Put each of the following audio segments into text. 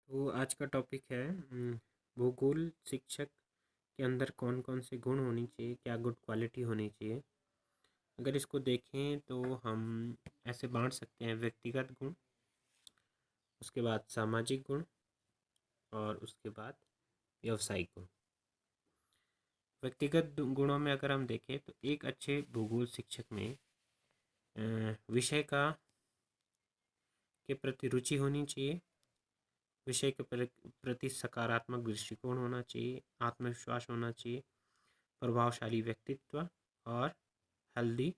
तो आज का टॉपिक है भूगोल शिक्षक के अंदर कौन कौन से गुण होनी चाहिए, क्या गुड क्वालिटी होनी चाहिए। अगर इसको देखें तो हम ऐसे बांट सकते हैं: व्यक्तिगत गुण, उसके बाद सामाजिक गुण और उसके बाद व्यावसायिक गुण। व्यक्तिगत गुणों में अगर हम देखें तो एक अच्छे भूगोल शिक्षक में विषय के प्रति रुचि होनी चाहिए, विषय के प्रति सकारात्मक दृष्टिकोण होना चाहिए, आत्मविश्वास होना चाहिए, प्रभावशाली व्यक्तित्व और हेल्दी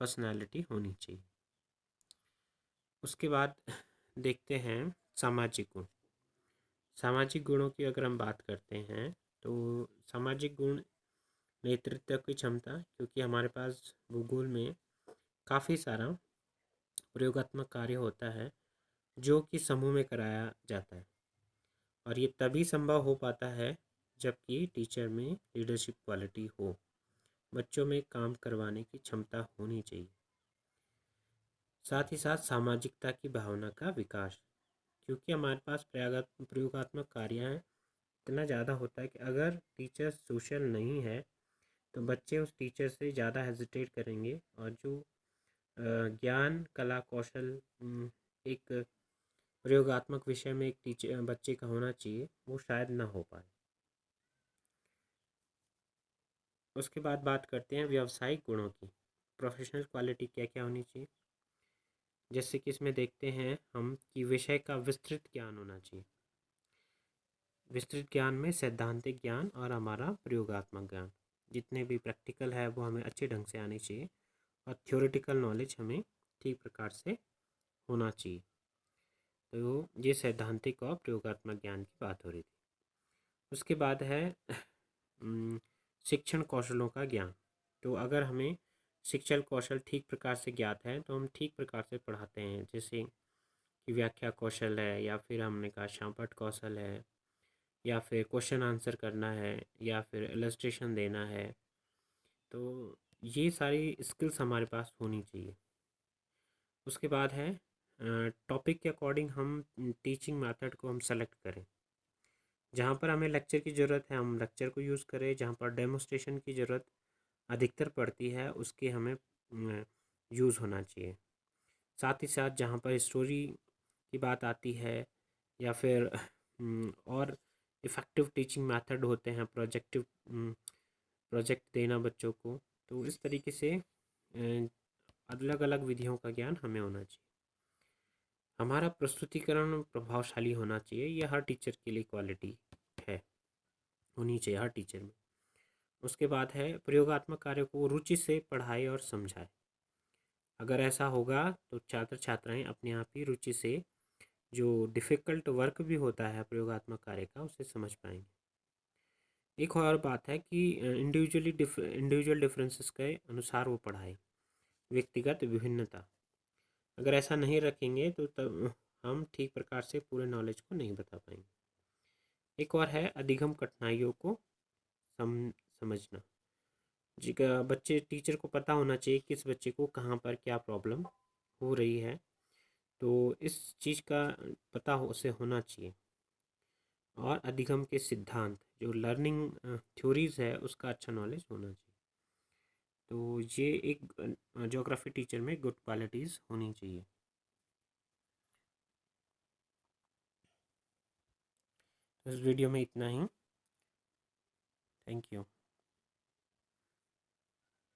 पर्सनालिटी होनी चाहिए। उसके बाद देखते हैं सामाजिक गुण। सामाजिक गुणों की अगर हम बात करते हैं तो सामाजिक गुण नेतृत्व की क्षमता, क्योंकि हमारे पास भूगोल में काफ़ी सारा प्रयोगात्मक कार्य होता है जो कि समूह में कराया जाता है, और ये तभी संभव हो पाता है जबकि टीचर में लीडरशिप क्वालिटी हो, बच्चों में काम करवाने की क्षमता होनी चाहिए। साथ ही साथ सामाजिकता की भावना का विकास, क्योंकि हमारे पास प्रयोगात्मक कार्य हैं इतना ज़्यादा होता है कि अगर टीचर सोशल नहीं है तो बच्चे उस टीचर से ज़्यादा हेजिटेट करेंगे, और जो ज्ञान कला कौशल एक प्रयोगात्मक विषय में एक टीचर बच्चे का होना चाहिए वो शायद ना हो पाए। उसके बाद बात करते हैं व्यावसायिक गुणों की। प्रोफेशनल क्वालिटी क्या क्या होनी चाहिए, जैसे कि इसमें देखते हैं हम कि विषय का विस्तृत ज्ञान होना चाहिए। विस्तृत ज्ञान में सैद्धांतिक ज्ञान और हमारा प्रयोगात्मक ज्ञान, जितने भी प्रैक्टिकल है वो हमें अच्छे ढंग से आनी चाहिए, और थ्योरेटिकल नॉलेज हमें ठीक प्रकार से होना चाहिए। तो ये सैद्धांतिक और प्रयोगात्मक ज्ञान की बात हो रही थी। उसके बाद है शिक्षण कौशलों का ज्ञान। तो अगर हमें शिक्षण कौशल ठीक प्रकार से ज्ञात है तो हम ठीक प्रकार से पढ़ाते हैं, जैसे कि व्याख्या कौशल है, या फिर हमने कहा शांपट कौशल है, या फिर क्वेश्चन आंसर करना है, या फिर इलस्ट्रेशन देना है। तो ये सारी स्किल्स हमारे पास होनी चाहिए। उसके बाद है टॉपिक के अकॉर्डिंग हम टीचिंग मेथड को हम सेलेक्ट करें। जहाँ पर हमें लेक्चर की ज़रूरत है हम लेक्चर को यूज़ करें, जहाँ पर डेमोस्ट्रेशन की ज़रूरत अधिकतर पड़ती है उसके हमें यूज़ होना चाहिए। साथ ही साथ जहाँ पर स्टोरी की बात आती है, या फिर और इफ़ेक्टिव टीचिंग मेथड होते हैं, प्रोजेक्ट देना बच्चों को, तो इस तरीके से अलग अलग विधियों का ज्ञान हमें होना चाहिए। हमारा प्रस्तुतिकरण प्रभावशाली होना चाहिए, यह हर टीचर के लिए क्वालिटी है, होनी चाहिए हर टीचर में। उसके बाद है प्रयोगात्मक कार्य को रुचि से पढ़ाए और समझाए। अगर ऐसा होगा तो छात्र छात्राएं अपने आप ही रुचि से जो डिफ़िकल्ट वर्क भी होता है प्रयोगात्मक कार्य का उसे समझ पाएंगे। एक और बात है कि इंडिविजुअल डिफरेंसेस के अनुसार वो पढ़ाए, व्यक्तिगत विभिन्नता। अगर ऐसा नहीं रखेंगे तो तब हम ठीक प्रकार से पूरे नॉलेज को नहीं बता पाएंगे। एक और है अधिगम कठिनाइयों को समझना। जी का बच्चे टीचर को पता होना चाहिए किस बच्चे को कहाँ पर क्या प्रॉब्लम हो रही है, तो इस चीज़ का पता हो उसे होना चाहिए। और अधिगम के सिद्धांत, जो लर्निंग थ्योरीज है उसका अच्छा नॉलेज होना चाहिए। तो ये एक ज्योग्राफी टीचर में गुड क्वालिटीज़ होनी चाहिए। इस वीडियो में इतना ही। Thank you.